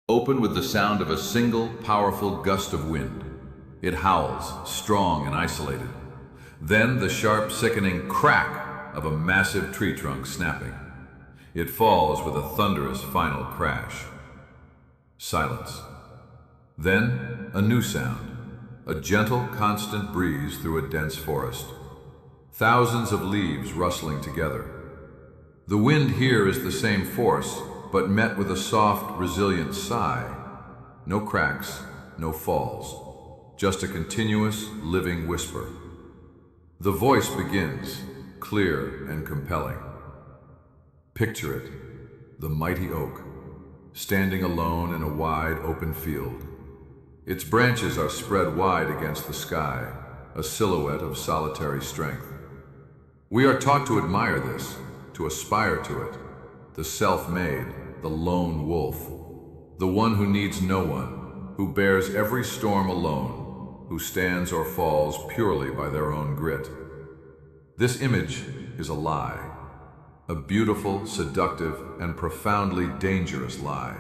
Open with the sound of a single, powerful gust of wind. It howls, strong and isolated. Then the sharp, sickening crack of a massive tree trunk snapping. It falls with a thunderous final crash. Silence. Then a new sound, a gentle, constant breeze through a dense forest. Thousands of leaves rustling together. The wind here is the same force, but met with a soft, resilient sigh. No cracks, no falls, just a continuous, living whisper. The voice begins, clear and compelling. Picture it, the mighty oak, standing alone in a wide, open field. Its branches are spread wide against the sky, a silhouette of solitary strength. We are taught to admire this, to aspire to it, the self-made, the lone wolf, the one who needs no one, who bears every storm alone, who stands or falls purely by their own grit. This image is a lie, a beautiful, seductive, and profoundly dangerous lie.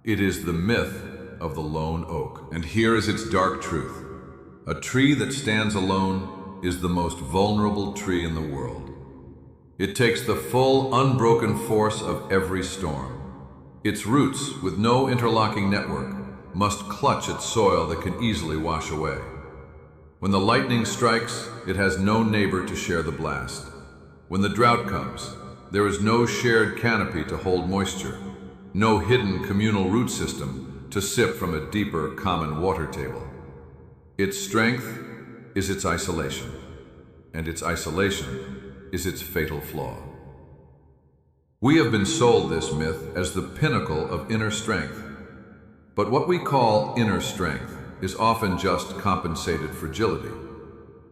It is the myth of the lone oak, and here is its dark truth. A tree that stands alone is the most vulnerable tree in the world. It takes the full, unbroken force of every storm. Its roots, with no interlocking network, must clutch at soil that can easily wash away. When the lightning strikes, it has no neighbor to share the blast. When the drought comes, there is no shared canopy to hold moisture, no hidden communal root system to sip from a deeper common water table. Its strength is its isolation, and its isolation is its fatal flaw. We have been sold this myth as the pinnacle of inner strength. But what we call inner strength is often just compensated fragility.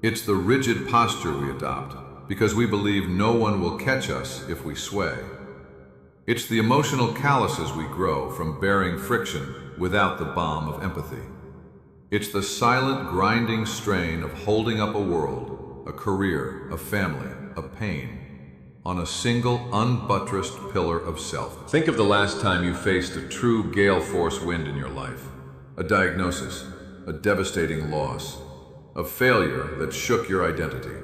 It's the rigid posture we adopt because we believe no one will catch us if we sway. It's the emotional calluses we grow from bearing friction without the balm of empathy. It's the silent, grinding strain of holding up a world, a career, a family, a pain, on a single, unbuttressed pillar of self. Think of the last time you faced a true gale force wind in your life. A diagnosis, a devastating loss, a failure that shook your identity.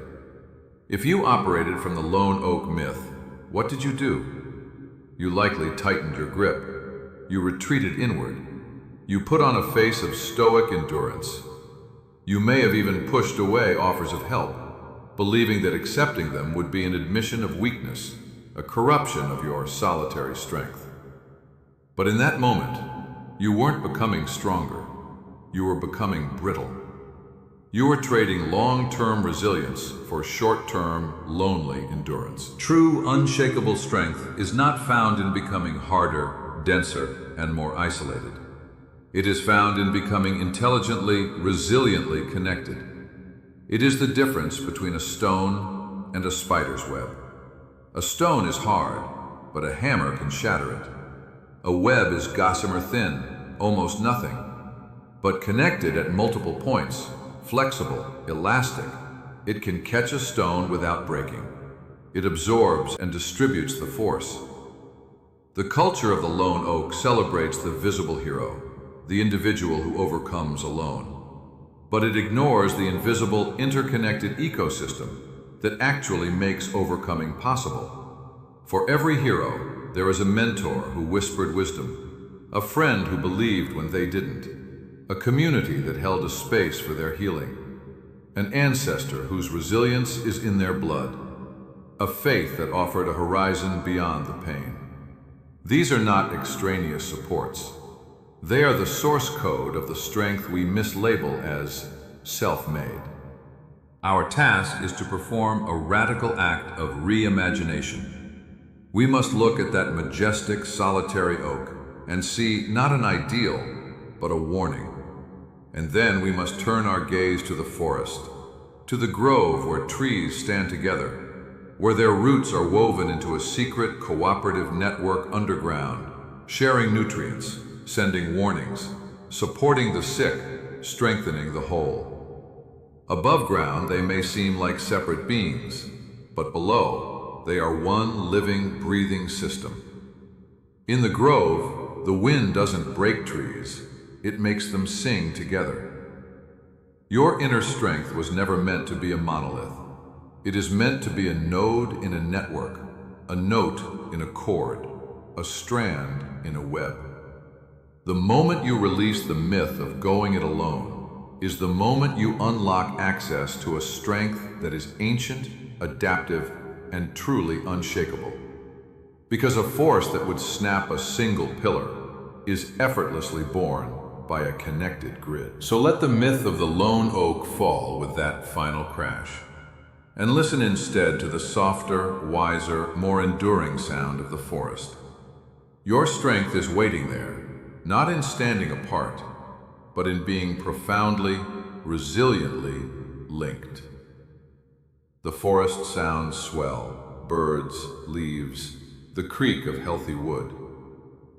If you operated from the lone oak myth, what did you do? You likely tightened your grip. You retreated inward. You put on a face of stoic endurance. You may have even pushed away offers of help, believing that accepting them would be an admission of weakness, a corruption of your solitary strength. But in that moment, you weren't becoming stronger. You were becoming brittle. You were trading long-term resilience for short-term, lonely endurance. True, unshakable strength is not found in becoming harder, denser, and more isolated. It is found in becoming intelligently, resiliently connected. It is the difference between a stone and a spider's web. A stone is hard, but a hammer can shatter it. A web is gossamer thin, almost nothing, but connected at multiple points, flexible, elastic, it can catch a stone without breaking. It absorbs and distributes the force. The culture of the lone oak celebrates the visible hero, the individual who overcomes alone. But it ignores the invisible, interconnected ecosystem that actually makes overcoming possible. For every hero, there is a mentor who whispered wisdom, a friend who believed when they didn't, a community that held a space for their healing, an ancestor whose resilience is in their blood, a faith that offered a horizon beyond the pain. These are not extraneous supports. They are the source code of the strength we mislabel as self-made. Our task is to perform a radical act of reimagination. We must look at that majestic, solitary oak and see not an ideal, but a warning. And then we must turn our gaze to the forest, to the grove where trees stand together, where their roots are woven into a secret cooperative network underground, sharing nutrients, sending warnings, supporting the sick, strengthening the whole. Above ground, they may seem like separate beings, but below, they are one living, breathing system. In the grove, the wind doesn't break trees, it makes them sing together. Your inner strength was never meant to be a monolith. It is meant to be a node in a network, a note in a chord, a strand in a web. The moment you release the myth of going it alone is the moment you unlock access to a strength that is ancient, adaptive, and truly unshakable. Because a force that would snap a single pillar is effortlessly born by a connected grid. So let the myth of the lone oak fall with that final crash, and listen instead to the softer, wiser, more enduring sound of the forest. Your strength is waiting there, not in standing apart, but in being profoundly, resiliently linked. The forest sounds swell, birds, leaves, the creak of healthy wood.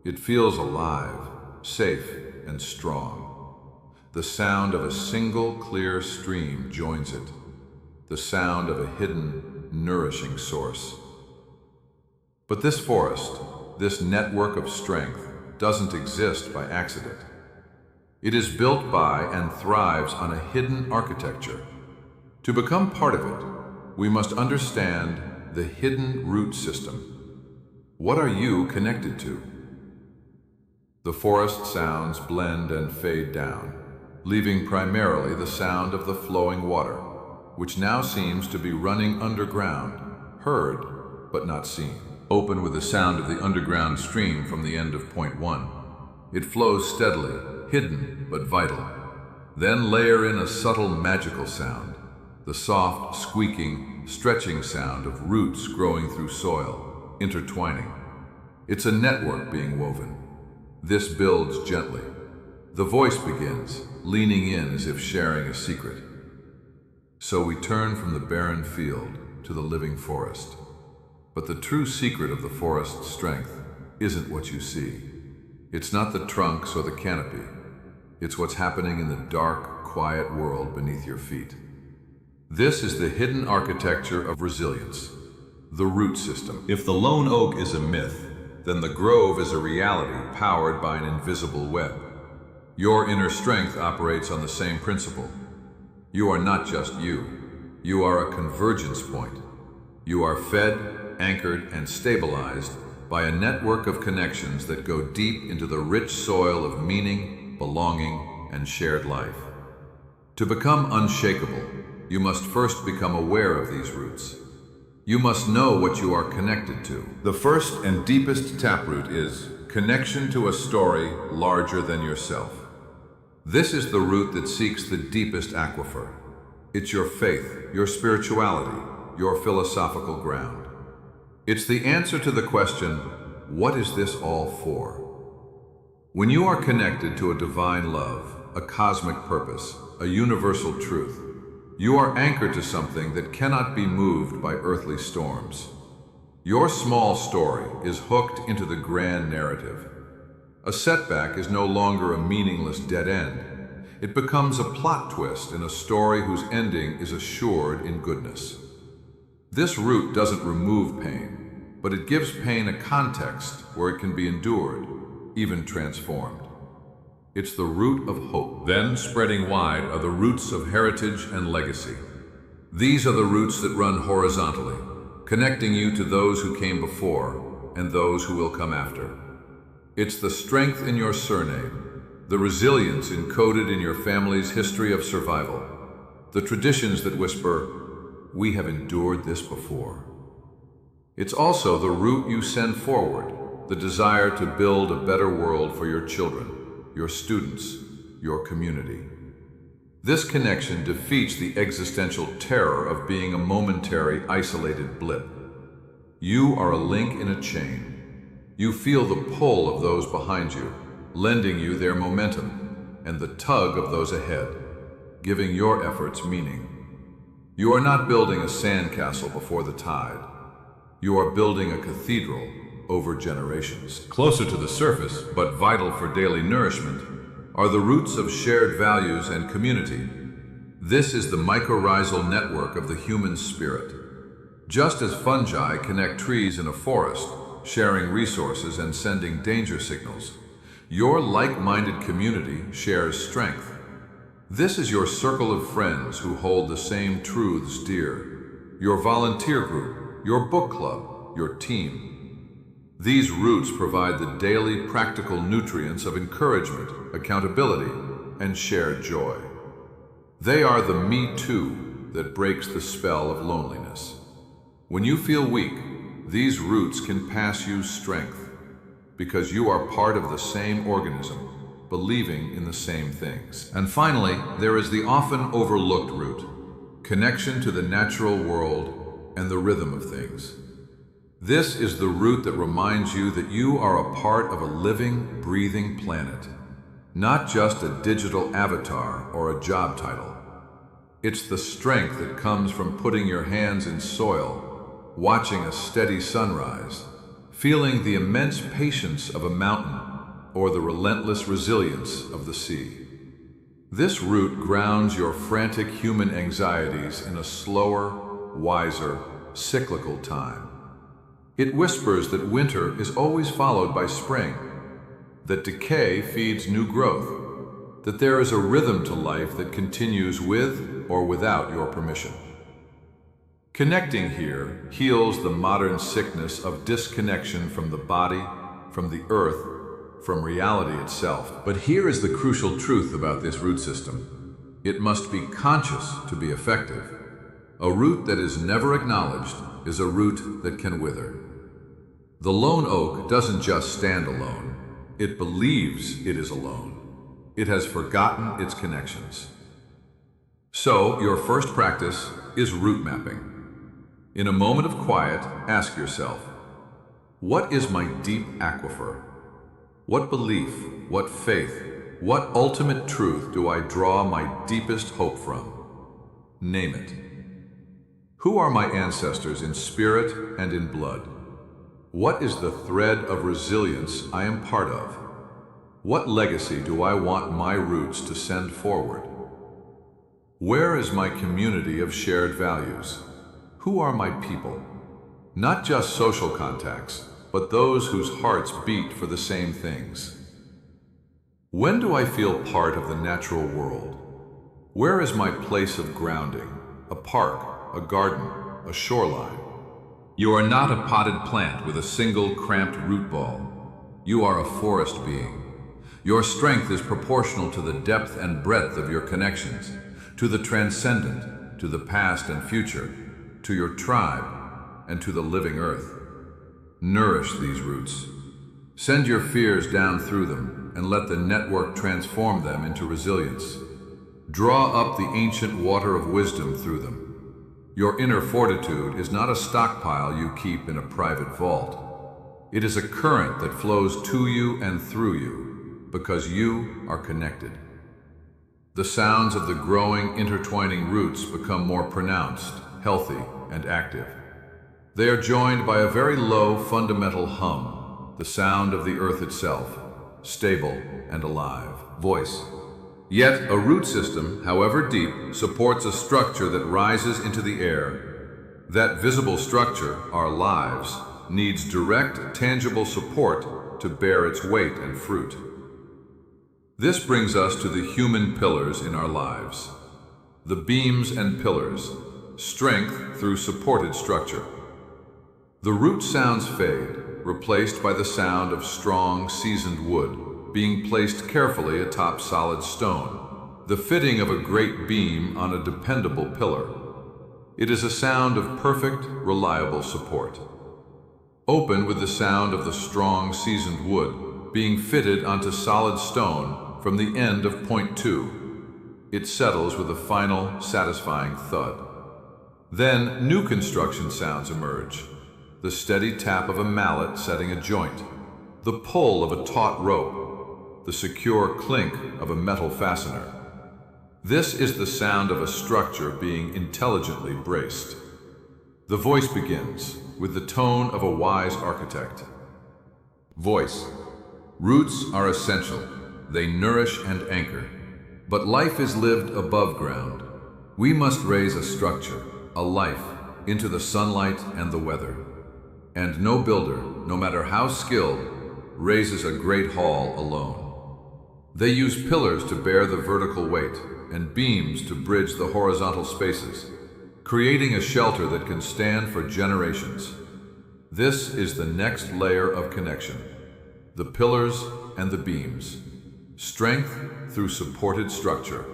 It feels alive, safe, and strong. The sound of a single clear stream joins it, the sound of a hidden, nourishing source. But this forest, this network of strength, doesn't exist by accident. It is built by and thrives on a hidden architecture. To become part of it, we must understand the hidden root system. What are you connected to? The forest sounds blend and fade down, leaving primarily the sound of the flowing water, which now seems to be running underground, heard but not seen. Open with the sound of the underground stream from the end of point 1. It flows steadily, hidden but vital. Then layer in a subtle magical sound, the soft, squeaking, stretching sound of roots growing through soil, intertwining. It's a network being woven. This builds gently. The voice begins, leaning in as if sharing a secret. So we turn from the barren field to the living forest. But the true secret of the forest's strength isn't what you see. It's not the trunks or the canopy. It's what's happening in the dark, quiet world beneath your feet. This is the hidden architecture of resilience, the root system. If the lone oak is a myth, then the grove is a reality powered by an invisible web. Your inner strength operates on the same principle. You are not just you. You are a convergence point. You are fed, anchored, and stabilized by a network of connections that go deep into the rich soil of meaning, belonging, and shared life. To become unshakable, you must first become aware of these roots. You must know what you are connected to. The first and deepest taproot is connection to a story larger than yourself. This is the root that seeks the deepest aquifer. It's your faith, your spirituality, your philosophical ground. It's the answer to the question, what is this all for? When you are connected to a divine love, a cosmic purpose, a universal truth, you are anchored to something that cannot be moved by earthly storms. Your small story is hooked into the grand narrative. A setback is no longer a meaningless dead end. It becomes a plot twist in a story whose ending is assured in goodness. This root doesn't remove pain, but it gives pain a context where it can be endured, even transformed. It's the root of hope. Then, spreading wide, are the roots of heritage and legacy. These are the roots that run horizontally, connecting you to those who came before and those who will come after. It's the strength in your surname, the resilience encoded in your family's history of survival, the traditions that whisper, we have endured this before. It's also the route you send forward, the desire to build a better world for your children, your students, your community. This connection defeats the existential terror of being a momentary, isolated blip. You are a link in a chain. You feel the pull of those behind you, lending you their momentum, and the tug of those ahead, giving your efforts meaning. You are not building a sandcastle before the tide. You are building a cathedral over generations. Closer to the surface, but vital for daily nourishment, are the roots of shared values and community. This is the mycorrhizal network of the human spirit. Just as fungi connect trees in a forest, sharing resources and sending danger signals, Your like-minded community shares strength. This is your circle of friends who hold the same truths dear. Your volunteer group, your book club, your team. These roots provide the daily practical nutrients of encouragement, accountability, and shared joy. They are the me too that breaks the spell of loneliness. When you feel weak, these roots can pass you strength because you are part of the same organism, believing in the same things. And finally, there is the often overlooked root, connection to the natural world and the rhythm of things. This is the root that reminds you that you are a part of a living, breathing planet, not just a digital avatar or a job title. It's the strength that comes from putting your hands in soil, watching a steady sunrise, feeling the immense patience of a mountain or the relentless resilience of the sea. This root grounds your frantic human anxieties in a slower, wiser, cyclical time. It whispers that winter is always followed by spring, that decay feeds new growth, that there is a rhythm to life that continues with or without your permission. Connecting here heals the modern sickness of disconnection from the body, from the earth, from reality itself. But here is the crucial truth about this root system. It must be conscious to be effective. A root that is never acknowledged is a root that can wither. The lone oak doesn't just stand alone. It believes it is alone. It has forgotten its connections. So, your first practice is root mapping. In a moment of quiet, ask yourself, what is my deep aquifer? What belief, what faith, what ultimate truth do I draw my deepest hope from? Name it. Who are my ancestors in spirit and in blood? What is the thread of resilience I am part of? What legacy do I want my roots to send forward? Where is my community of shared values? Who are my people? Not just social contacts, but those whose hearts beat for the same things. When do I feel part of the natural world? Where is my place of grounding? A park, a garden, a shoreline? You are not a potted plant with a single cramped root ball. You are a forest being. Your strength is proportional to the depth and breadth of your connections, to the transcendent, to the past and future, to your tribe, and to the living earth. Nourish these roots. Send your fears down through them and let the network transform them into resilience. Draw up the ancient water of wisdom through them. Your inner fortitude is not a stockpile you keep in a private vault. It is a current that flows to you and through you because you are connected. The sounds of the growing, intertwining roots become more pronounced, healthy, and active. They are joined by a very low, fundamental hum, the sound of the earth itself, stable and alive. Voice. Yet a root system, however deep, supports a structure that rises into the air. That visible structure, our lives, needs direct, tangible support to bear its weight and fruit. This brings us to the human pillars in our lives. The beams and pillars, strength through supported structure. The root sounds fade, replaced by the sound of strong, seasoned wood, being placed carefully atop solid stone, the fitting of a great beam on a dependable pillar. It is a sound of perfect, reliable support. Open with the sound of the strong, seasoned wood, being fitted onto solid stone from the end of point 2. It settles with a final, satisfying thud. Then, new construction sounds emerge. The steady tap of a mallet setting a joint, the pull of a taut rope, the secure clink of a metal fastener. This is the sound of a structure being intelligently braced. The voice begins with the tone of a wise architect. Voice. Roots are essential. They nourish and anchor. But life is lived above ground. We must raise a structure, a life, into the sunlight and the weather. And no builder, no matter how skilled, raises a great hall alone. They use pillars to bear the vertical weight and beams to bridge the horizontal spaces, creating a shelter that can stand for generations. This is the next layer of connection: the pillars and the beams. Strength through supported structure.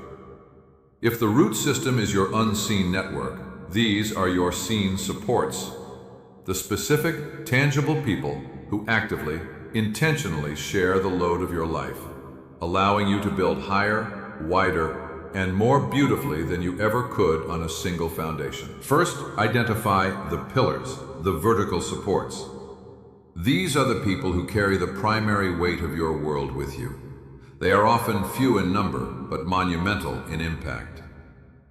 If the root system is your unseen network, these are your seen supports. The specific, tangible people who actively, intentionally share the load of your life, allowing you to build higher, wider, and more beautifully than you ever could on a single foundation. First, identify the pillars, the vertical supports. These are the people who carry the primary weight of your world with you. They are often few in number, but monumental in impact.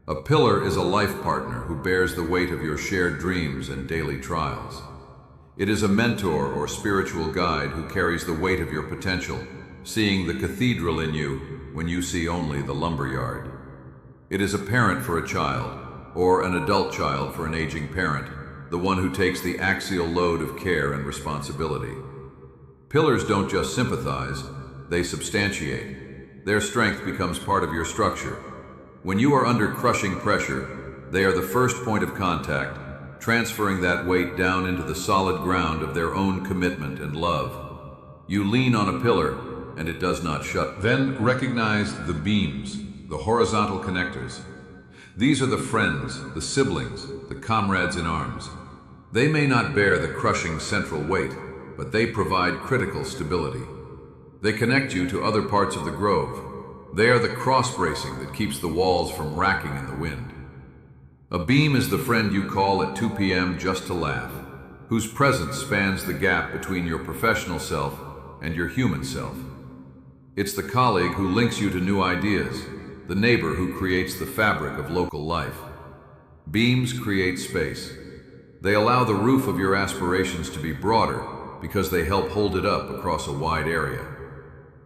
A pillar is a life partner who bears the weight of your shared dreams and daily trials. It is a mentor or spiritual guide who carries the weight of your potential, seeing the cathedral in you when you see only the lumberyard. It is a parent for a child, or an adult child for an aging parent, the one who takes the axial load of care and responsibility. Pillars don't just sympathize, they substantiate. Their strength becomes part of your structure. When you are under crushing pressure, they are the first point of contact, transferring that weight down into the solid ground of their own commitment and love. You lean on a pillar, and it does not shut. Then recognize the beams, the horizontal connectors. These are the friends, the siblings, the comrades in arms. They may not bear the crushing central weight, but they provide critical stability. They connect you to other parts of the grove. They are the cross-bracing that keeps the walls from racking in the wind. A beam is the friend you call at 2 p.m. just to laugh, whose presence spans the gap between your professional self and your human self. It's the colleague who links you to new ideas, the neighbor who creates the fabric of local life. Beams create space. They allow the roof of your aspirations to be broader because they help hold it up across a wide area.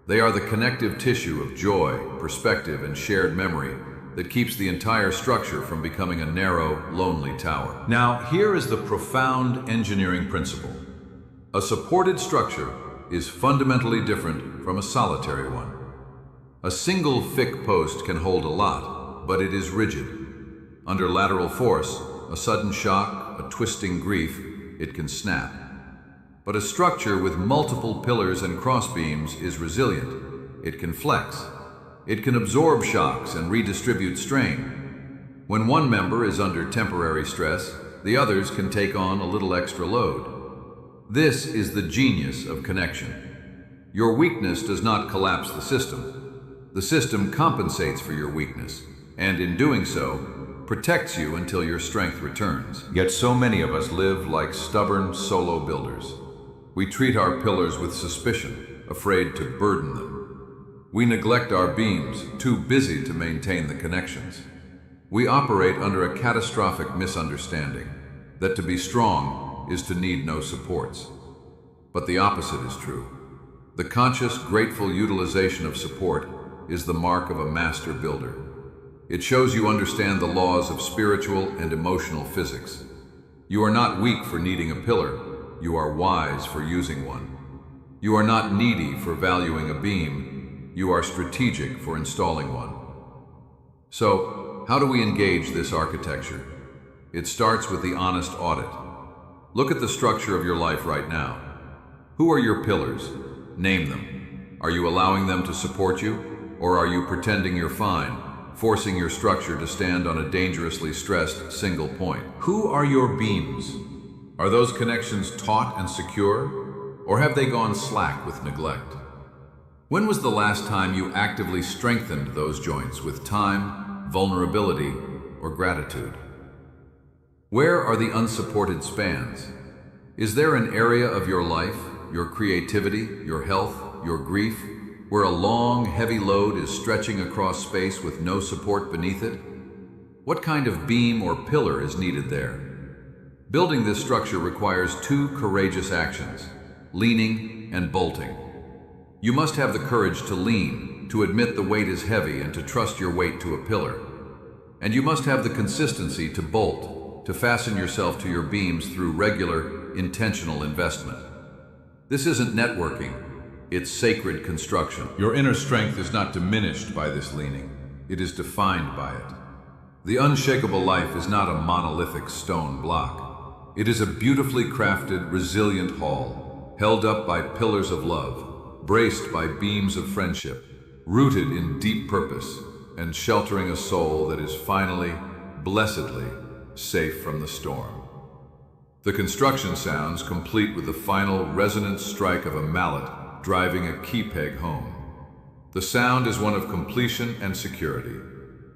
They are the connective tissue of joy, perspective, and shared memory that keeps the entire structure from becoming a narrow, lonely tower. Now, here is the profound engineering principle. A supported structure is fundamentally different from a solitary one. A single thick post can hold a lot, but it is rigid. Under lateral force, a sudden shock, a twisting grief, it can snap. But a structure with multiple pillars and crossbeams is resilient. It can flex. It can absorb shocks and redistribute strain. When one member is under temporary stress, the others can take on a little extra load. This is the genius of connection. Your weakness does not collapse the system. The system compensates for your weakness, and in doing so, protects you until your strength returns. Yet so many of us live like stubborn solo builders. We treat our pillars with suspicion, afraid to burden them. We neglect our beams, too busy to maintain the connections. We operate under a catastrophic misunderstanding that to be strong is to need no supports. But the opposite is true. The conscious, grateful utilization of support is the mark of a master builder. It shows you understand the laws of spiritual and emotional physics. You are not weak for needing a pillar. You are wise for using one. You are not needy for valuing a beam. You are strategic for installing one. So, how do we engage this architecture? It starts with the honest audit. Look at the structure of your life right now. Who are your pillars? Name them. Are you allowing them to support you? Or are you pretending you're fine, forcing your structure to stand on a dangerously stressed single point? Who are your beams? Are those connections taut and secure? Or have they gone slack with neglect? When was the last time you actively strengthened those joints with time, vulnerability, or gratitude? Where are the unsupported spans? Is there an area of your life, your creativity, your health, your grief, where a long, heavy load is stretching across space with no support beneath it? What kind of beam or pillar is needed there? Building this structure requires two courageous actions: leaning and bolting. You must have the courage to lean, to admit the weight is heavy and to trust your weight to a pillar. And you must have the consistency to bolt, to fasten yourself to your beams through regular, intentional investment. This isn't networking. It's sacred construction. Your inner strength is not diminished by this leaning. It is defined by it. The unshakable life is not a monolithic stone block. It is a beautifully crafted, resilient hall, held up by pillars of love, braced by beams of friendship, rooted in deep purpose, and sheltering a soul that is finally, blessedly, safe from the storm. The construction sounds complete with the final resonant strike of a mallet driving a key peg home. The sound is one of completion and security,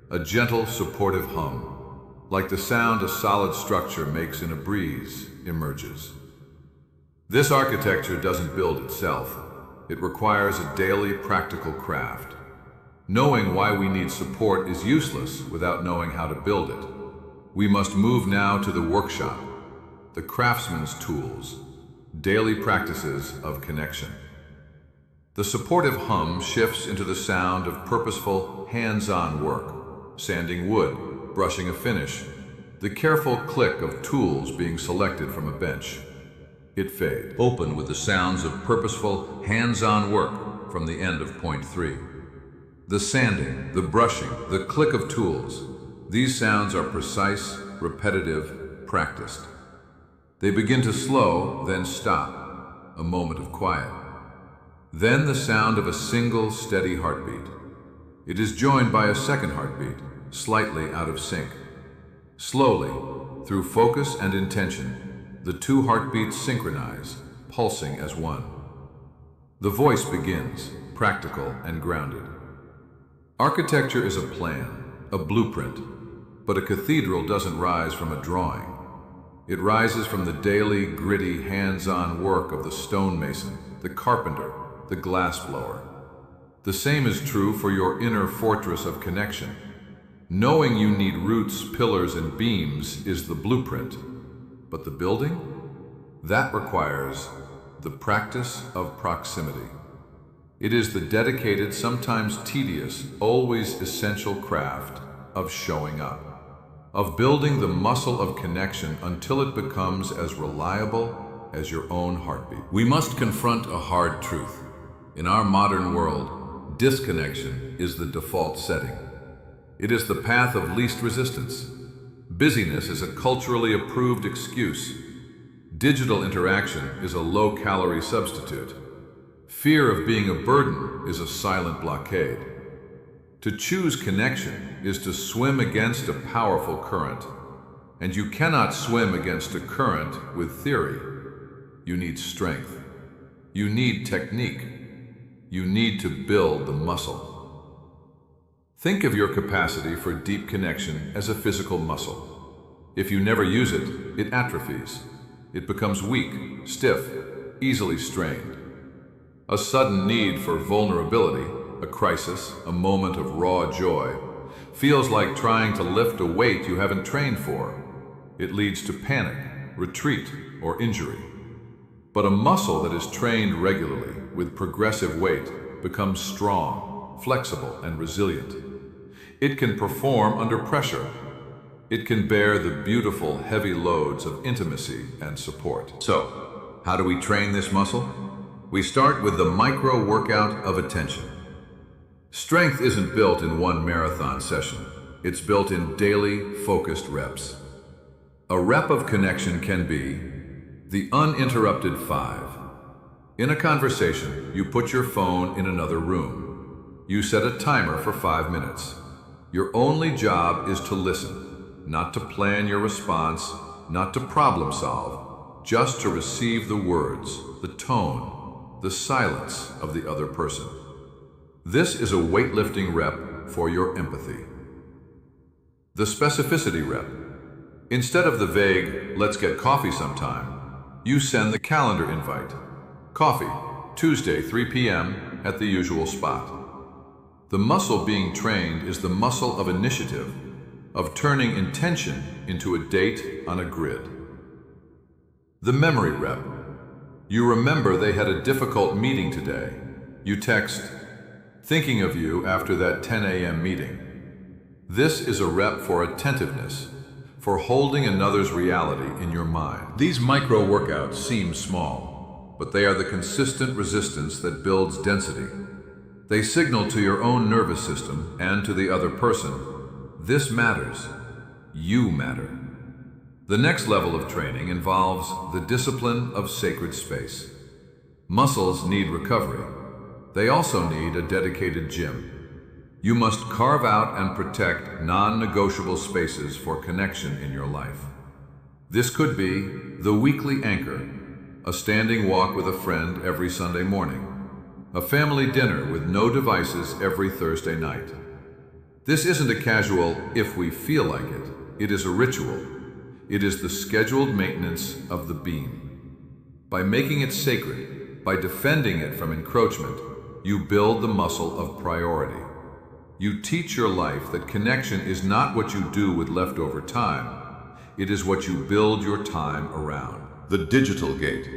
a gentle, supportive hum, like the sound a solid structure makes in a breeze emerges. This architecture doesn't build itself. It requires a daily practical craft. Knowing why we need support is useless without knowing how to build it. We must move now to the workshop, the craftsman's tools, daily practices of connection. The supportive hum shifts into the sound of purposeful, hands-on work, sanding wood, brushing a finish, the careful click of tools being selected from a bench. It fades, open with the sounds of purposeful, hands-on work from the end of point 3. The sanding, the brushing, the click of tools, these sounds are precise, repetitive, practiced. They begin to slow, then stop, a moment of quiet. Then the sound of a single, steady heartbeat. It is joined by a second heartbeat, slightly out of sync. Slowly, through focus and intention, the two heartbeats synchronize, pulsing as one. The voice begins, practical and grounded. Architecture is a plan, a blueprint, but a cathedral doesn't rise from a drawing. It rises from the daily, gritty, hands-on work of the stonemason, the carpenter, the glassblower. The same is true for your inner fortress of connection. Knowing you need roots, pillars, and beams is the blueprint. But the building? That requires the practice of proximity. It is the dedicated, sometimes tedious, always essential craft of showing up, of building the muscle of connection until it becomes as reliable as your own heartbeat. We must confront a hard truth. In our modern world, disconnection is the default setting. It is the path of least resistance. Busyness is a culturally approved excuse. Digital interaction is a low-calorie substitute. Fear of being a burden is a silent blockade. To choose connection is to swim against a powerful current, and you cannot swim against a current with theory. You need strength. You need technique. You need to build the muscle. Think of your capacity for deep connection as a physical muscle. If you never use it, it atrophies. It becomes weak, stiff, easily strained. A sudden need for vulnerability, a crisis, a moment of raw joy, feels like trying to lift a weight you haven't trained for. It leads to panic, retreat, or injury. But a muscle that is trained regularly with progressive weight becomes strong, flexible, and resilient. It can perform under pressure. It can bear the beautiful, heavy loads of intimacy and support. So, how do we train this muscle? We start with the micro workout of attention. Strength isn't built in one marathon session. It's built in daily, focused reps. A rep of connection can be the uninterrupted 5. In a conversation, you put your phone in another room. You set a timer for 5 minutes. Your only job is to listen, not to plan your response, not to problem solve, just to receive the words, the tone, the silence of the other person. This is a weightlifting rep for your empathy. The specificity rep. Instead of the vague, let's get coffee sometime, you send the calendar invite. Coffee, Tuesday, 3 p.m. at the usual spot. The muscle being trained is the muscle of initiative, of turning intention into a date on a grid. The memory rep. You remember they had a difficult meeting today. You text, thinking of you after that 10 a.m. meeting. This is a rep for attentiveness, for holding another's reality in your mind. These micro workouts seem small, but they are the consistent resistance that builds density. They signal to your own nervous system and to the other person, this matters. You matter. The next level of training involves the discipline of sacred space. Muscles need recovery. They also need a dedicated gym. You must carve out and protect non-negotiable spaces for connection in your life. This could be the weekly anchor, a standing walk with a friend every Sunday morning, a family dinner with no devices every Thursday night. This isn't a casual if we feel like it. It is a ritual. It is the scheduled maintenance of the beam. By making it sacred, by defending it from encroachment, you build the muscle of priority. You teach your life that connection is not what you do with leftover time. It is what you build your time around. The digital gate.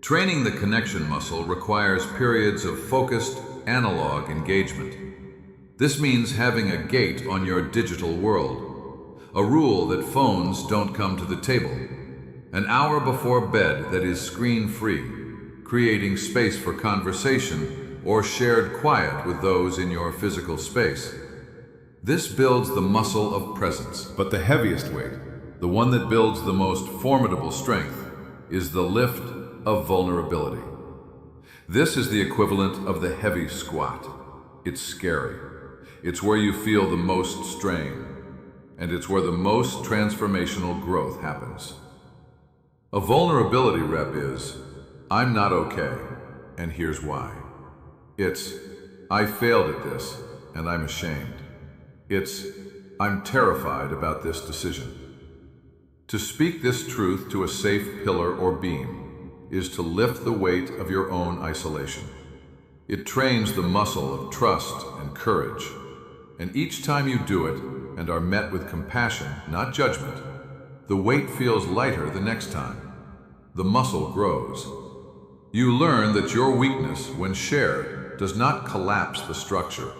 Training the connection muscle requires periods of focused, analog engagement. This means having a gate on your digital world. A rule that phones don't come to the table. An hour before bed that is screen-free, creating space for conversation or shared quiet with those in your physical space. This builds the muscle of presence. But the heaviest weight, the one that builds the most formidable strength, is the lift of vulnerability. This is the equivalent of the heavy squat. It's scary. It's where you feel the most strain. And it's where the most transformational growth happens. A vulnerability rep is, I'm not okay, and here's why. It's, I failed at this, and I'm ashamed. It's, I'm terrified about this decision. To speak this truth to a safe pillar or beam is to lift the weight of your own isolation. It trains the muscle of trust and courage, and each time you do it, and are met with compassion, not judgment, the weight feels lighter the next time. The muscle grows. You learn that your weakness, when shared, does not collapse the structure.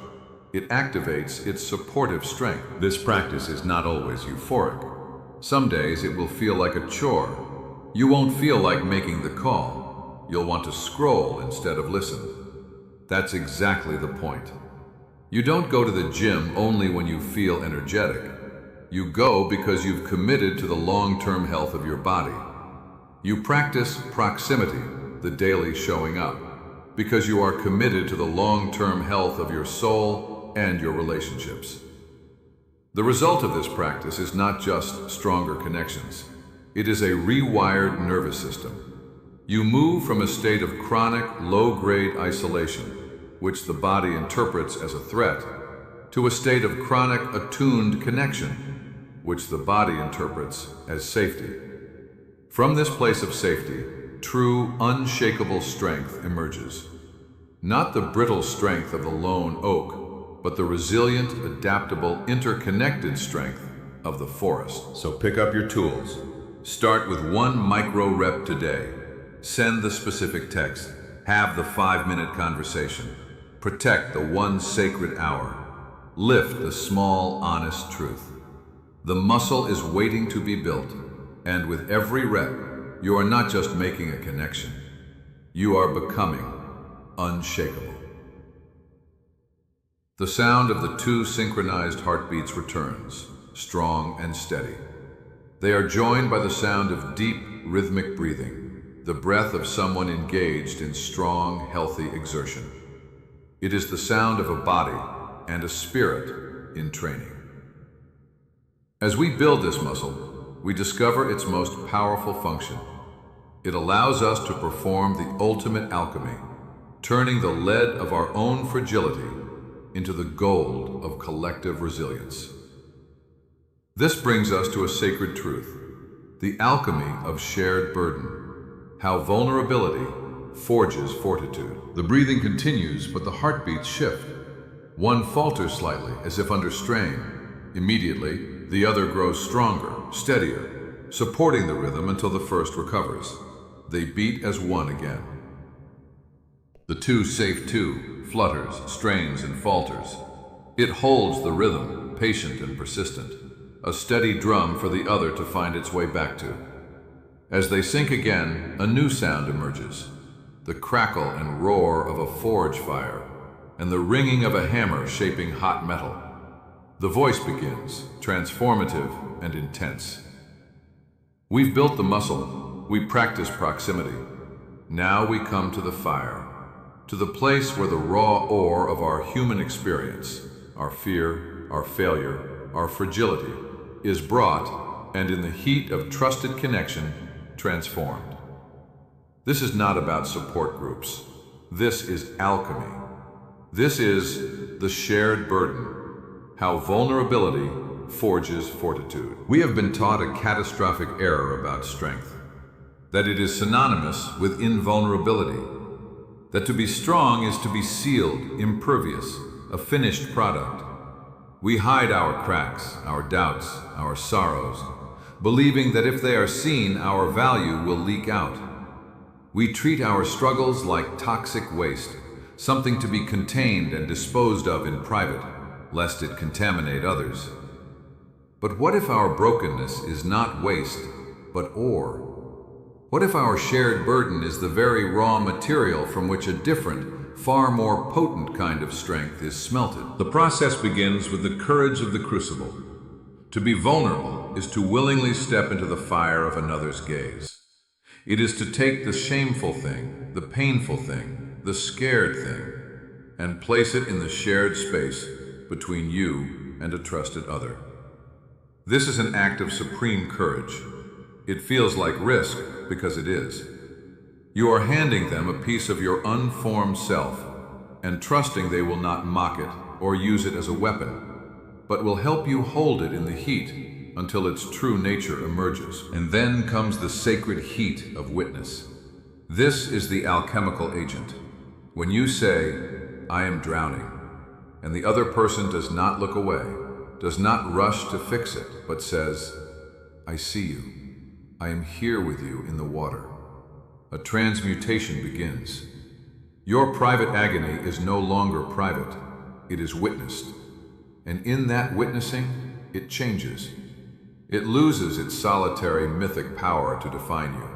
It activates its supportive strength. This practice is not always euphoric. Some days it will feel like a chore. You won't feel like making the call. You'll want to scroll instead of listen. That's exactly the point. You don't go to the gym only when you feel energetic. You go because you've committed to the long-term health of your body. You practice proximity, the daily showing up, because you are committed to the long-term health of your soul and your relationships. The result of this practice is not just stronger connections. It is a rewired nervous system. You move from a state of chronic, low-grade isolation, which the body interprets as a threat, to a state of chronic attuned connection, which the body interprets as safety. From this place of safety, true, unshakable strength emerges. Not the brittle strength of the lone oak, but the resilient, adaptable, interconnected strength of the forest. So pick up your tools. Start with one micro rep today. Send the specific text. Have the 5-minute conversation. Protect the one sacred hour. Lift the small, honest truth. The muscle is waiting to be built, and with every rep, you are not just making a connection. You are becoming unshakable. The sound of the two synchronized heartbeats returns, strong and steady. They are joined by the sound of deep, rhythmic breathing, the breath of someone engaged in strong, healthy exertion. It is the sound of a body and a spirit in training. As we build this muscle, we discover its most powerful function. It allows us to perform the ultimate alchemy, turning the lead of our own fragility into the gold of collective resilience. This brings us to a sacred truth, the alchemy of shared burden, how vulnerability forges fortitude. The breathing continues, but the heartbeats shift. One falters slightly, as if under strain. Immediately, the other grows stronger, steadier, supporting the rhythm until the first recovers. They beat as one again. The two safe two flutters, strains, and falters. It holds the rhythm, patient and persistent, a steady drum for the other to find its way back to. As they sink again, a new sound emerges, the crackle and roar of a forge fire, and the ringing of a hammer shaping hot metal. The voice begins, transformative and intense. We've built the muscle, we practice proximity. Now we come to the fire, to the place where the raw ore of our human experience, our fear, our failure, our fragility, is brought, and in the heat of trusted connection, transformed. This is not about support groups. This is alchemy. This is the shared burden, how vulnerability forges fortitude. We have been taught a catastrophic error about strength, that it is synonymous with invulnerability, that to be strong is to be sealed, impervious, a finished product. We hide our cracks, our doubts, our sorrows, believing that if they are seen, our value will leak out. We treat our struggles like toxic waste, something to be contained and disposed of in private, lest it contaminate others. But what if our brokenness is not waste, but ore? What if our shared burden is the very raw material from which a different, far more potent kind of strength is smelted? The process begins with the courage of the crucible. To be vulnerable is to willingly step into the fire of another's gaze. It is to take the shameful thing, the painful thing, the scared thing, and place it in the shared space between you and a trusted other. This is an act of supreme courage. It feels like risk because it is. You are handing them a piece of your unformed self and trusting they will not mock it or use it as a weapon, but will help you hold it in the heat until its true nature emerges. And then comes the sacred heat of witness. This is the alchemical agent. When you say, "I am drowning," and the other person does not look away, does not rush to fix it, but says, "I see you. I am here with you in the water." A transmutation begins. Your private agony is no longer private. It is witnessed. And in that witnessing, it changes. It loses its solitary mythic power to define you.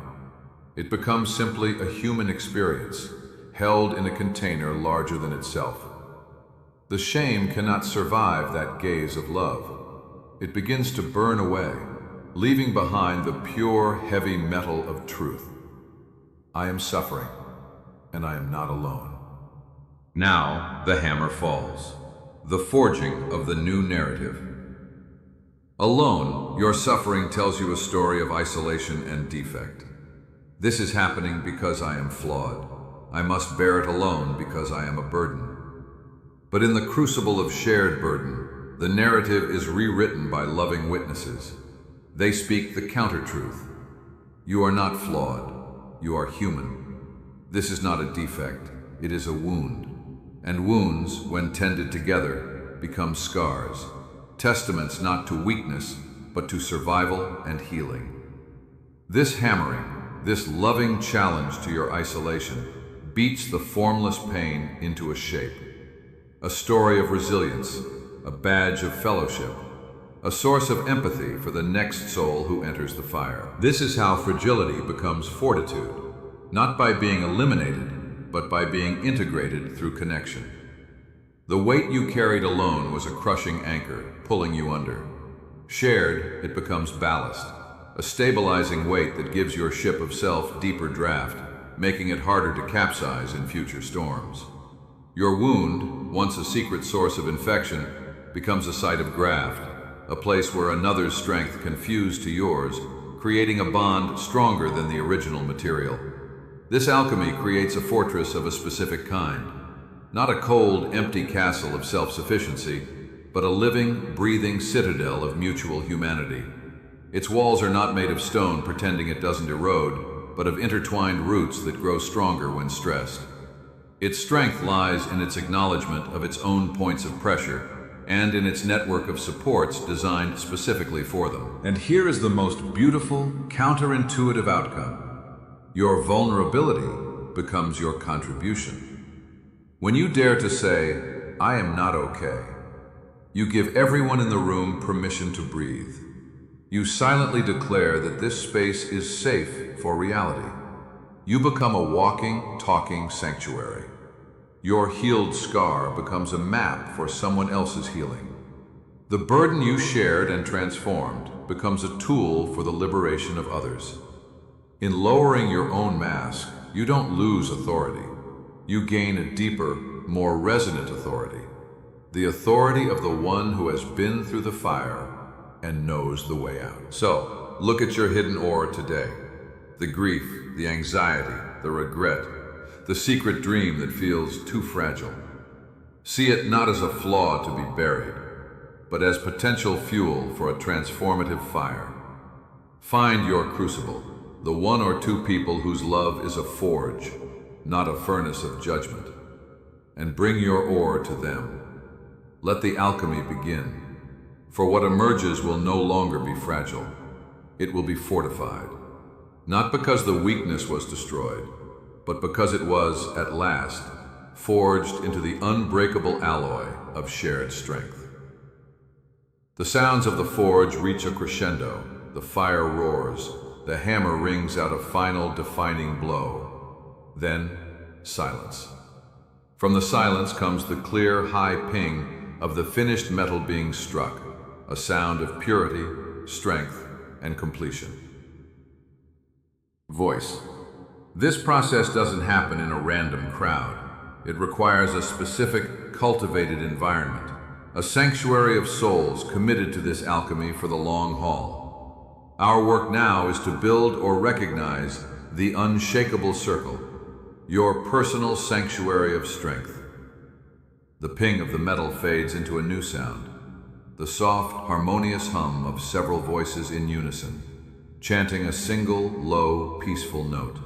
It becomes simply a human experience, held in a container larger than itself. The shame cannot survive that gaze of love. It begins to burn away, leaving behind the pure, heavy metal of truth. I am suffering, and I am not alone. Now the hammer falls, the forging of the new narrative. Alone, your suffering tells you a story of isolation and defect. This is happening because I am flawed. I must bear it alone because I am a burden. But in the crucible of shared burden, the narrative is rewritten by loving witnesses. They speak the counter-truth. You are not flawed. You are human. This is not a defect. It is a wound. And wounds, when tended together, become scars. Testaments not to weakness, but to survival and healing. This hammering, this loving challenge to your isolation, beats the formless pain into a shape. A story of resilience, a badge of fellowship, a source of empathy for the next soul who enters the fire. This is how fragility becomes fortitude, not by being eliminated, but by being integrated through connection. The weight you carried alone was a crushing anchor, pulling you under. Shared, it becomes ballast, a stabilizing weight that gives your ship of self deeper draft, making it harder to capsize in future storms. Your wound, once a secret source of infection, becomes a site of graft, a place where another's strength can fuse to yours, creating a bond stronger than the original material. This alchemy creates a fortress of a specific kind. Not a cold, empty castle of self-sufficiency, but a living, breathing citadel of mutual humanity. Its walls are not made of stone pretending it doesn't erode, but of intertwined roots that grow stronger when stressed. Its strength lies in its acknowledgement of its own points of pressure and in its network of supports designed specifically for them. And here is the most beautiful, counterintuitive outcome. Your vulnerability becomes your contribution. When you dare to say, "I am not okay," you give everyone in the room permission to breathe. You silently declare that this space is safe for reality. You become a walking, talking sanctuary. Your healed scar becomes a map for someone else's healing. The burden you shared and transformed becomes a tool for the liberation of others. In lowering your own mask, you don't lose authority. You gain a deeper, more resonant authority. The authority of the one who has been through the fire and knows the way out. So, look at your hidden aura today. The grief, the anxiety, the regret, the secret dream that feels too fragile. See it not as a flaw to be buried, but as potential fuel for a transformative fire. Find your crucible, the one or two people whose love is a forge, not a furnace of judgment, and bring your ore to them. Let the alchemy begin, for what emerges will no longer be fragile. It will be fortified, not because the weakness was destroyed, but because it was, at last, forged into the unbreakable alloy of shared strength. The sounds of the forge reach a crescendo, the fire roars, the hammer rings out a final defining blow. Then, silence. From the silence comes the clear, high ping of the finished metal being struck, a sound of purity, strength, and completion. Voice. This process doesn't happen in a random crowd. It requires a specific, cultivated environment, a sanctuary of souls committed to this alchemy for the long haul. Our work now is to build or recognize the unshakable circle, your personal sanctuary of strength. The ping of the metal fades into a new sound, the soft, harmonious hum of several voices in unison, chanting a single, low, peaceful note.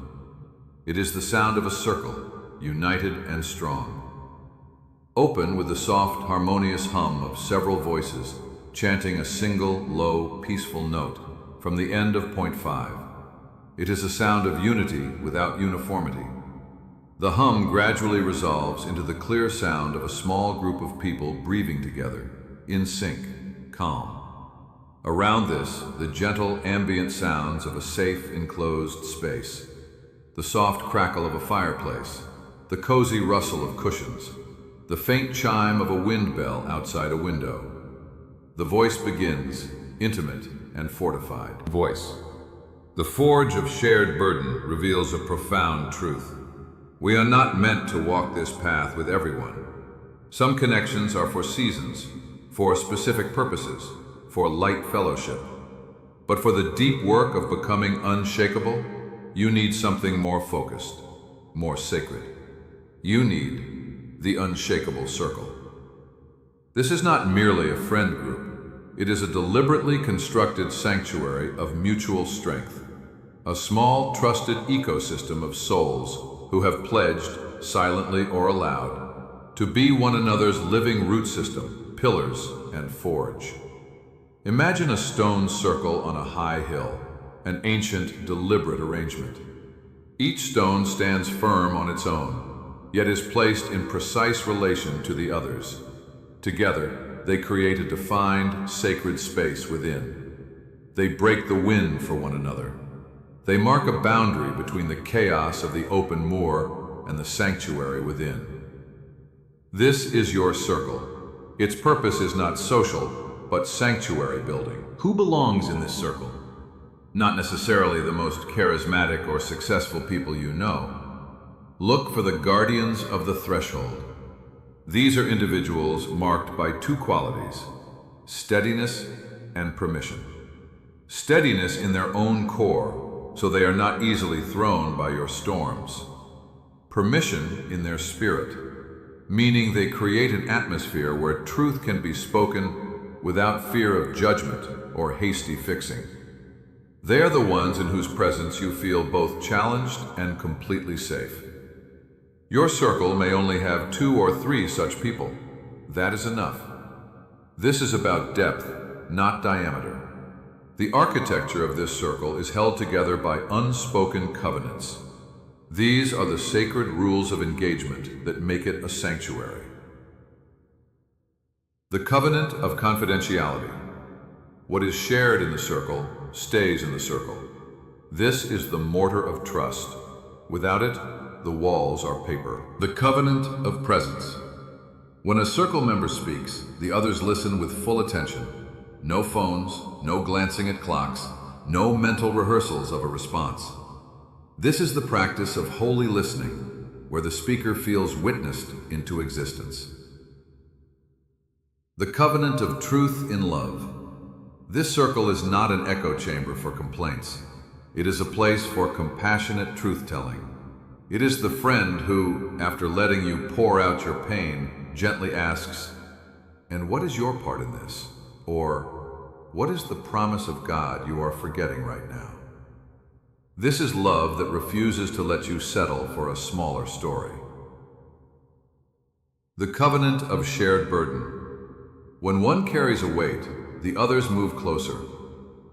It is the sound of a circle, united and strong. Open with the soft, harmonious hum of several voices, chanting a single, low, peaceful note from the end of point 5. It is a sound of unity without uniformity. The hum gradually resolves into the clear sound of a small group of people breathing together, in sync, calm. Around this, the gentle, ambient sounds of a safe, enclosed space. The soft crackle of a fireplace, the cozy rustle of cushions, the faint chime of a wind bell outside a window. The voice begins, intimate and fortified. Voice. The forge of shared burden reveals a profound truth. We are not meant to walk this path with everyone. Some connections are for seasons, for specific purposes, for light fellowship. But for the deep work of becoming unshakable, you need something more focused, more sacred. You need the unshakable circle. This is not merely a friend group. It is a deliberately constructed sanctuary of mutual strength, a small, trusted ecosystem of souls who have pledged, silently or aloud, to be one another's living root system, pillars, and forge. Imagine a stone circle on a high hill, an ancient, deliberate arrangement. Each stone stands firm on its own, yet is placed in precise relation to the others. Together, they create a defined, sacred space within. They break the wind for one another. They mark a boundary between the chaos of the open moor and the sanctuary within. This is your circle. Its purpose is not social, but sanctuary building. Who belongs in this circle? Not necessarily the most charismatic or successful people you know. Look for the guardians of the threshold. These are individuals marked by two qualities: steadiness and permission. Steadiness in their own core, so they are not easily thrown by your storms. Permission in their spirit, meaning they create an atmosphere where truth can be spoken without fear of judgment or hasty fixing. They are the ones in whose presence you feel both challenged and completely safe. Your circle may only have 2 or 3 such people. That is enough. This is about depth, not diameter. The architecture of this circle is held together by unspoken covenants. These are the sacred rules of engagement that make it a sanctuary. The covenant of confidentiality. What is shared in the circle stays in the circle. This is the mortar of trust. Without it, the walls are paper. The covenant of presence. When a circle member speaks, the others listen with full attention. No phones, no glancing at clocks, no mental rehearsals of a response. This is the practice of holy listening, where the speaker feels witnessed into existence. The covenant of truth in love. This circle is not an echo chamber for complaints. It is a place for compassionate truth-telling. It is the friend who, after letting you pour out your pain, gently asks, "And what is your part in this?" Or, "What is the promise of God you are forgetting right now?" This is love that refuses to let you settle for a smaller story. The covenant of shared burden. When one carries a weight, the others move closer.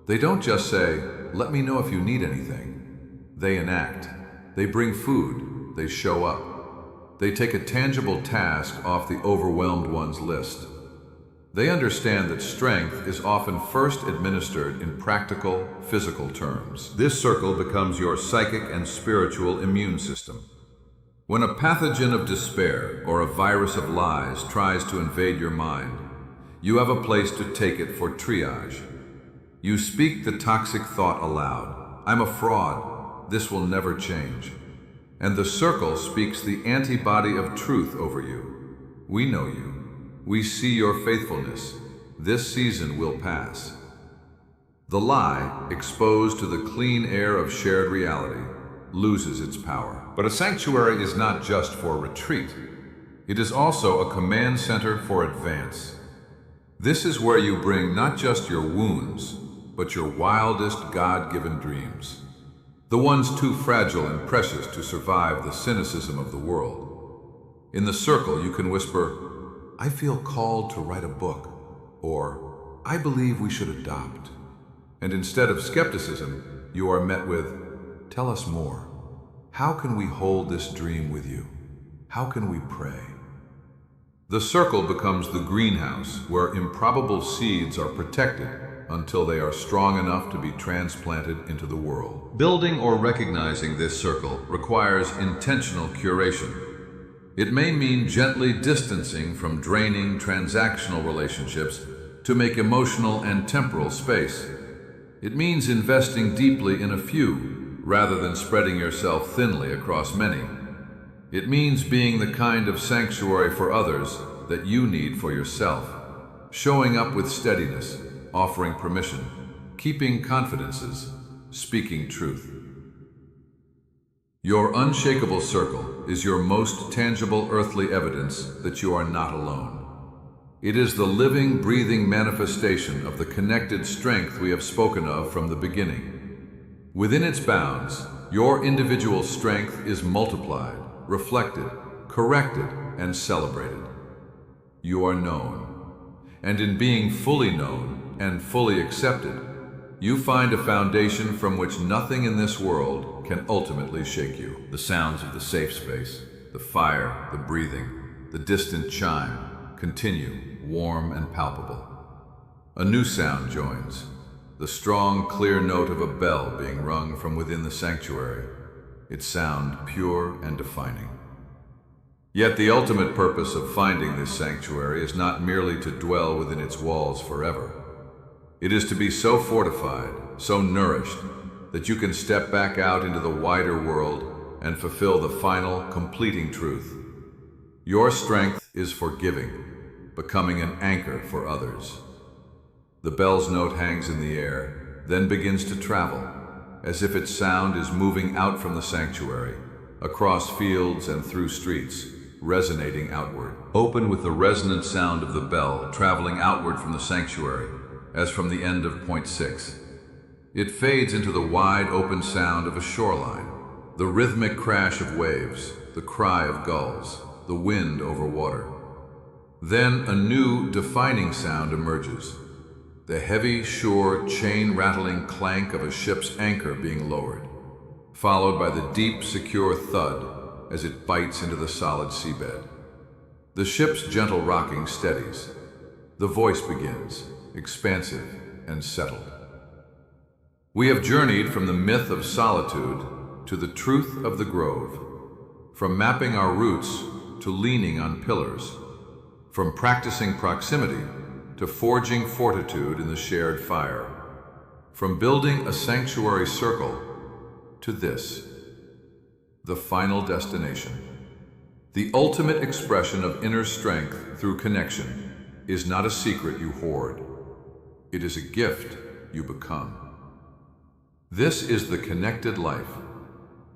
They don't just say, "Let me know if you need anything." They enact. They bring food. They show up. They take a tangible task off the overwhelmed one's list. They understand that strength is often first administered in practical, physical terms. This circle becomes your psychic and spiritual immune system. When a pathogen of despair or a virus of lies tries to invade your mind, you have a place to take it for triage. You speak the toxic thought aloud. "I'm a fraud. This will never change." And the circle speaks the antibody of truth over you. "We know you. We see your faithfulness. This season will pass." The lie, exposed to the clean air of shared reality, loses its power. But a sanctuary is not just for retreat. It is also a command center for advance. This is where you bring not just your wounds, but your wildest God-given dreams. The ones too fragile and precious to survive the cynicism of the world. In the circle, you can whisper, "I feel called to write a book," or "I believe we should adopt." And instead of skepticism, you are met with, "Tell us more. How can we hold this dream with you? How can we pray?" The circle becomes the greenhouse where improbable seeds are protected until they are strong enough to be transplanted into the world. Building or recognizing this circle requires intentional curation. It may mean gently distancing from draining transactional relationships to make emotional and temporal space. It means investing deeply in a few rather than spreading yourself thinly across many. It means being the kind of sanctuary for others that you need for yourself, showing up with steadiness, offering permission, keeping confidences, speaking truth. Your unshakable circle is your most tangible earthly evidence that you are not alone. It is the living, breathing manifestation of the connected strength we have spoken of from the beginning. Within its bounds, your individual strength is multiplied, reflected, corrected, and celebrated. You are known. And in being fully known and fully accepted, you find a foundation from which nothing in this world can ultimately shake you. The sounds of the safe space, the fire, the breathing, the distant chime continue, warm and palpable. A new sound joins, the strong, clear note of a bell being rung from within the sanctuary, its sound pure and defining. Yet the ultimate purpose of finding this sanctuary is not merely to dwell within its walls forever. It is to be so fortified, so nourished, that you can step back out into the wider world and fulfill the final, completing truth. Your strength is for giving, becoming an anchor for others. The bell's note hangs in the air, then begins to travel, as if its sound is moving out from the sanctuary, across fields and through streets, resonating outward. Open with the resonant sound of the bell traveling outward from the sanctuary, as from the end of point 6. It fades into the wide open sound of a shoreline, the rhythmic crash of waves, the cry of gulls, the wind over water. Then a new, defining sound emerges, the heavy, sure, chain-rattling clank of a ship's anchor being lowered, followed by the deep, secure thud as it bites into the solid seabed. The ship's gentle rocking steadies. The voice begins, expansive and settled. We have journeyed from the myth of solitude to the truth of the grove, from mapping our roots to leaning on pillars, from practicing proximity to forging fortitude in the shared fire, from building a sanctuary circle to this, the final destination. The ultimate expression of inner strength through connection is not a secret you hoard. It is a gift you become. This is the connected life,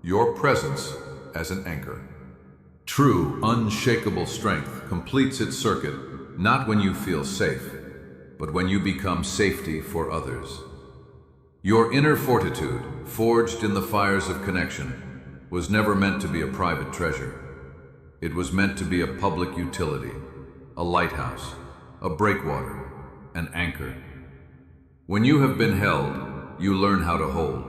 your presence as an anchor. True, unshakable strength completes its circuit not when you feel safe, but when you become safety for others. Your inner fortitude, forged in the fires of connection, was never meant to be a private treasure. It was meant to be a public utility, a lighthouse, a breakwater, an anchor. When you have been held, you learn how to hold.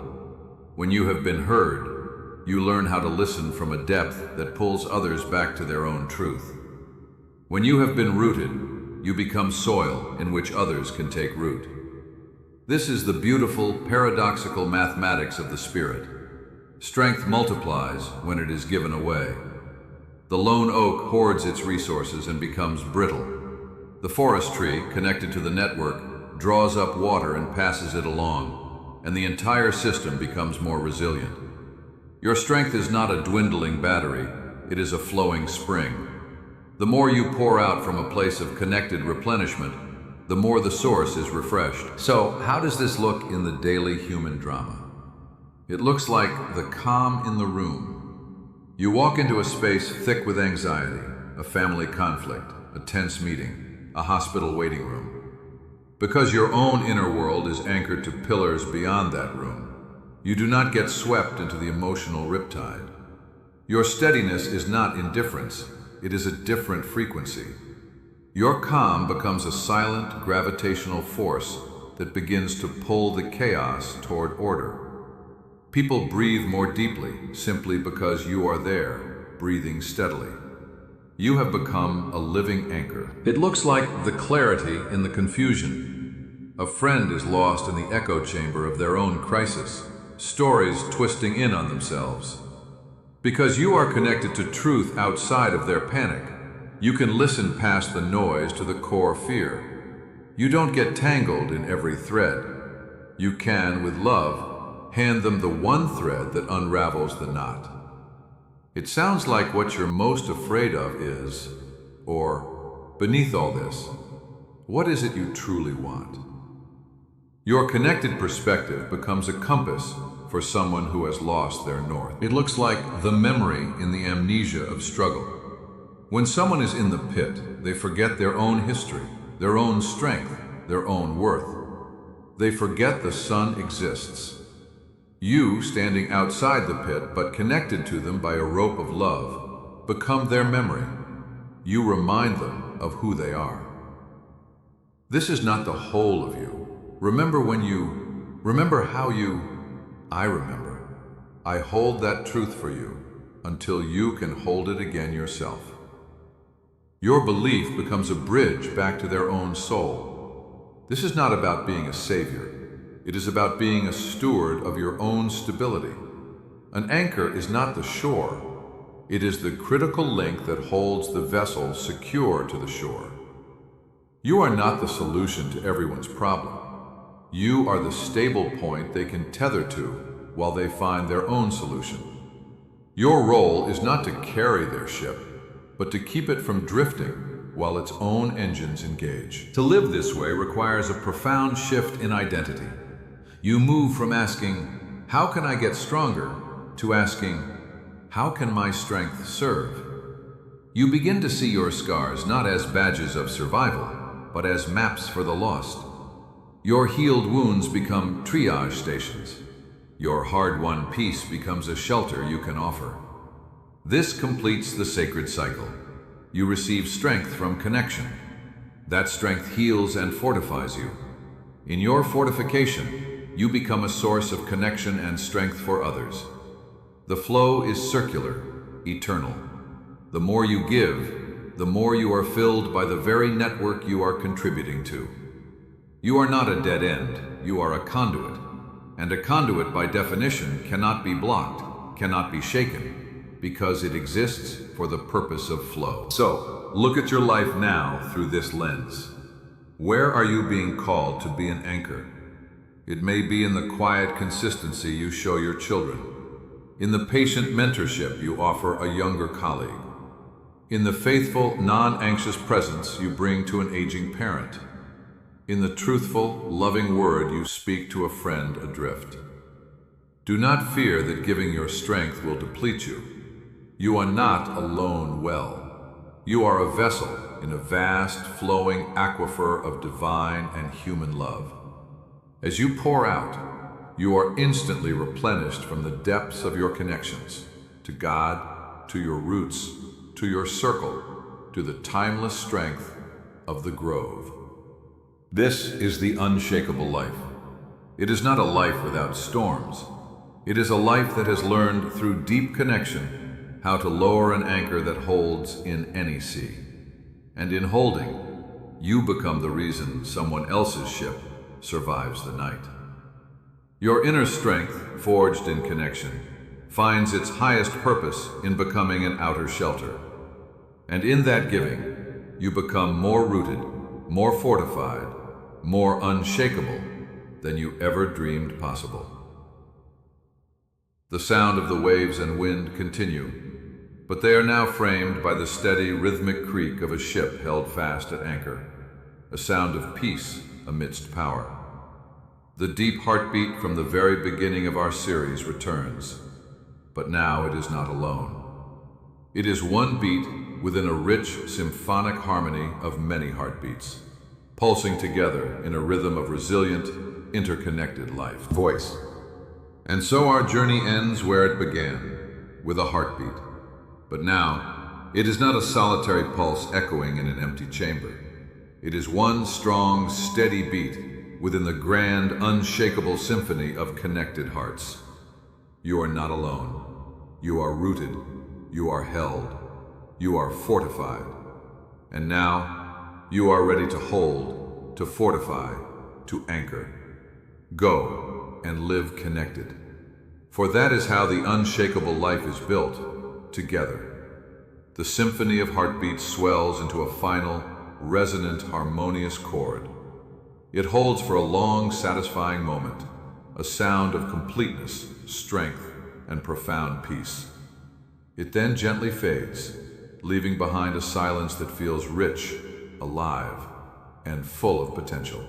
When you have been heard, you learn how to listen from a depth that pulls others back to their own truth. When you have been rooted, you become soil in which others can take root. This is the beautiful, paradoxical mathematics of the spirit. Strength multiplies when it is given away. The lone oak hoards its resources and becomes brittle. The forest tree, connected to the network, draws up water and passes it along, and the entire system becomes more resilient. Your strength is not a dwindling battery, it is a flowing spring. The more you pour out from a place of connected replenishment, the more the source is refreshed. So, how does this look in the daily human drama? It looks like the calm in the room. You walk into a space thick with anxiety, a family conflict, a tense meeting, a hospital waiting room. Because your own inner world is anchored to pillars beyond that room, you do not get swept into the emotional riptide. Your steadiness is not indifference, it is a different frequency. Your calm becomes a silent gravitational force that begins to pull the chaos toward order. People breathe more deeply simply because you are there, breathing steadily. You have become a living anchor. It looks like the clarity in the confusion. A friend is lost in the echo chamber of their own crisis, stories twisting in on themselves. Because you are connected to truth outside of their panic, you can listen past the noise to the core fear. You don't get tangled in every thread. You can, with love, hand them the one thread that unravels the knot. It sounds like what you're most afraid of is, or beneath all this, what is it you truly want? Your connected perspective becomes a compass for someone who has lost their north. It looks like the memory in the amnesia of struggle. When someone is in the pit, they forget their own history, their own strength, their own worth. They forget the sun exists. You, standing outside the pit but connected to them by a rope of love, become their memory. You remind them of who they are. This is not the whole of you. Remember how I remember. I hold that truth for you until you can hold it again yourself. Your belief becomes a bridge back to their own soul. This is not about being a savior. It is about being a steward of your own stability. An anchor is not the shore. It is the critical link that holds the vessel secure to the shore. You are not the solution to everyone's problem. You are the stable point they can tether to while they find their own solution. Your role is not to carry their ship, but to keep it from drifting while its own engines engage. To live this way requires a profound shift in identity. You move from asking, "How can I get stronger?" to asking, "How can my strength serve?" You begin to see your scars not as badges of survival, but as maps for the lost. Your healed wounds become triage stations. Your hard-won peace becomes a shelter you can offer. This completes the sacred cycle. You receive strength from connection. That strength heals and fortifies you. In your fortification, you become a source of connection and strength for others. The flow is circular, eternal. The more you give, the more you are filled by the very network you are contributing to. You are not a dead end, you are a conduit. And a conduit, by definition, cannot be blocked, cannot be shaken, because it exists for the purpose of flow. So, look at your life now through this lens. Where are you being called to be an anchor? It may be in the quiet consistency you show your children, in the patient mentorship you offer a younger colleague, in the faithful, non-anxious presence you bring to an aging parent, in the truthful, loving word you speak to a friend adrift. Do not fear that giving your strength will deplete you. You are not a lone well. You are a vessel in a vast, flowing aquifer of divine and human love. As you pour out, you are instantly replenished from the depths of your connections, to God, to your roots, to your circle, to the timeless strength of the grove. This is the unshakable life. It is not a life without storms. It is a life that has learned through deep connection how to lower an anchor that holds in any sea. And in holding, you become the reason someone else's ship survives the night. Your inner strength, forged in connection, finds its highest purpose in becoming an outer shelter. And in that giving, you become more rooted, more fortified, more unshakable than you ever dreamed possible. The sound of the waves and wind continue, but they are now framed by the steady, rhythmic creak of a ship held fast at anchor, a sound of peace amidst power. The deep heartbeat from the very beginning of our series returns, but now it is not alone. It is one beat within a rich, symphonic harmony of many heartbeats, pulsing together in a rhythm of resilient, interconnected life. Voice. And so our journey ends where it began, with a heartbeat. But now, it is not a solitary pulse echoing in an empty chamber. It is one strong, steady beat within the grand, unshakable symphony of connected hearts. You are not alone. You are rooted. You are held. You are fortified. And now, you are ready to hold, to fortify, to anchor. Go and live connected. For that is how the unshakable life is built, together. The symphony of heartbeats swells into a final, resonant, harmonious chord. It holds for a long, satisfying moment, a sound of completeness, strength, and profound peace. It then gently fades, leaving behind a silence that feels rich, alive, and full of potential.